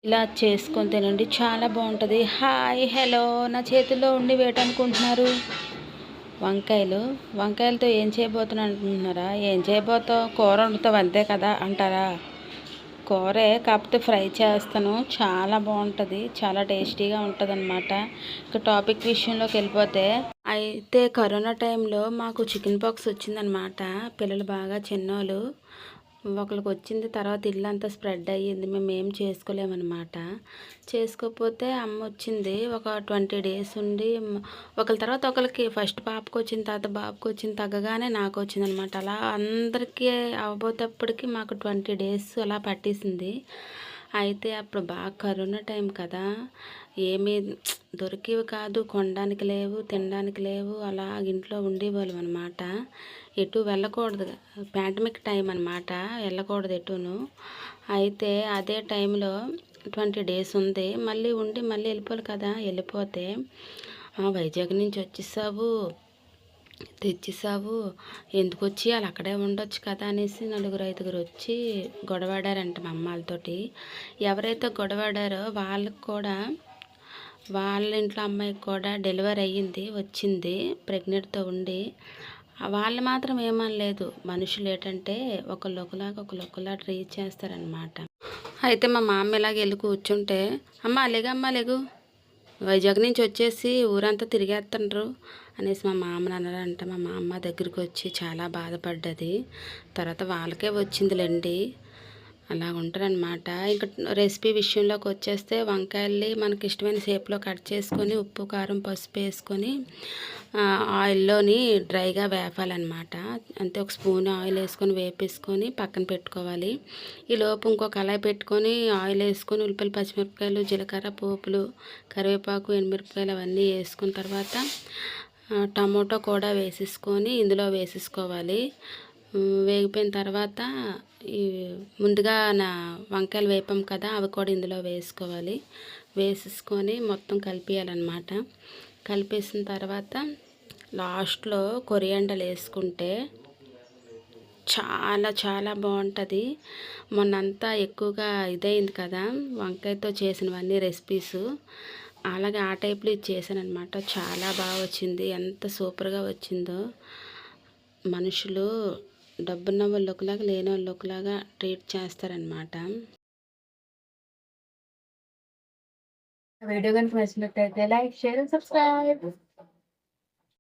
ఇలా చేసుకొని తినండి, చాలా బాగుంటుంది. హాయ్ హలో, నా చేతిలో ఉండి వేటనుకుంటున్నారు వంకాయలతో ఏం చేయబోతున్నా అనుకుంటున్నారా? ఏం చేయబోతావు, కూర వండుతావు అంతే కదా అంటారా? కూరే, కాకపోతే ఫ్రై చేస్తాను. చాలా బాగుంటుంది, చాలా టేస్టీగా ఉంటుంది అనమాట. ఇక టాపిక్ విషయంలోకి వెళ్ళిపోతే, అయితే కరోనా టైంలో మాకు చికెన్ పాక్స్ వచ్చిందనమాట. పిల్లలు బాగా చిన్నోళ్ళు, ఒకరికి వచ్చింది. తర్వాత ఇల్లంతా స్ప్రెడ్ అయ్యింది, మేము ఏం చేసుకోలేమన్నమాట. చేసుకోకపోతే అమ్మ వచ్చింది, ఒక 20 డేస్ ఉండి ఒకరి తర్వాత ఒకరికి, ఫస్ట్ పాపకు వచ్చిన తర్వాత బాబుకి వచ్చిన తగ్గగానే నాకు వచ్చిందనమాట. అలా అందరికీ అవబోతేప్పటికి మాకు 20 డేస్ అలా పట్టేసింది. అయితే అప్పుడు బాగా కరోనా టైం కదా, ఏమీ దొరికేవి కాదు, కొనడానికి లేవు, తినడానికి లేవు. అలా ఇంట్లో ఉండేవాళ్ళం అనమాట. ఎటు వెళ్ళకూడదు, పాండమిక్ టైం అనమాట, వెళ్ళకూడదు ఎటును. అయితే అదే టైంలో 20 డేస్ ఉంది, మళ్ళీ ఉండి మళ్ళీ వెళ్ళిపోవాలి కదా. వెళ్ళిపోతే వైజాగ్ నుంచి వచ్చేసావు, తెచ్చేసావు, ఎందుకు వచ్చి వాళ్ళు అక్కడే ఉండొచ్చు కదా అనేసి 4-5 వచ్చి గొడవాడారంట మా అమ్మాలతోటి. ఎవరైతే గొడవాడారో వాళ్ళకి కూడా, వాళ్ళ ఇంట్లో అమ్మాయికి కూడా డెలివరీ అయ్యింది, వచ్చింది ప్రెగ్నెంట్తో ఉండి. వాళ్ళు మాత్రం ఏమనలేదు. మనుషులు ఏంటంటే ఒకళ్ళొకలా ట్రీట్ చేస్తారనమాట. అయితే మా మామ ఇలాగ వెళ్ళి కూర్చుంటే, అమ్మ లేగు, వైజాగ్ నుంచి వచ్చేసి ఊరంతా తిరిగేస్తుండ్రు అనేసి మా మామని అన్నారంట. మా మామ దగ్గరికి వచ్చి చాలా బాధపడ్డది. తర్వాత వాళ్ళకే వచ్చిందిలేండి, అలా ఉంటారనమాట. ఇంకా రెసిపీ విషయంలోకి వచ్చేస్తే, వంకాయల్ని మనకి ఇష్టమైన షేప్లో కట్ చేసుకొని ఉప్పు కారం పసుపు వేసుకొని ఆయిల్లోని డ్రైగా వేపాలన్నమాట. అంతే, ఒక స్పూన్ ఆయిల్ వేసుకొని వేపేసుకొని పక్కన పెట్టుకోవాలి. ఈ లోపు ఇంకో కళాయి పెట్టుకొని ఆయిల్ వేసుకొని ఉల్లిపాయలు పచ్చిమిరపకాయలు జీలకర్ర పోపులు కరివేపాకు ఎండుమిరపకాయలు అవన్నీ వేసుకున్న తర్వాత టమోటో కూడా వేసేసుకొని ఇందులో వేసేసుకోవాలి. వేగిపోయిన తర్వాత ఈ ముందుగా వంకాయలు వేపాం కదా, అవి కూడా ఇందులో వేసుకోవాలి. వేసేసుకొని మొత్తం కలిపేయాలన్నమాట. కలిపేసిన తర్వాత లాస్ట్లో కొరియాండర్ వేసుకుంటే చాలా చాలా బాగుంటుంది. మొన్నంతా ఎక్కువగా ఇదైంది కదా వంకాయతో చేసినవన్నీ రెసిపీస్, అలాగే ఆ టైప్లో ఇది చేశాను అనమాట. చాలా బాగా వచ్చింది, ఎంత సూపర్గా వచ్చిందో. మనుషులు డబ్బున్న వాళ్ళు ఒకలాగా, లేని వాళ్ళు ఒకలాగా ట్రీట్ చేస్తారనమాట. వీడియో కనుక నచ్చినట్టయితే లైక్, షేర్ అండ్ సబ్స్క్రైబ్.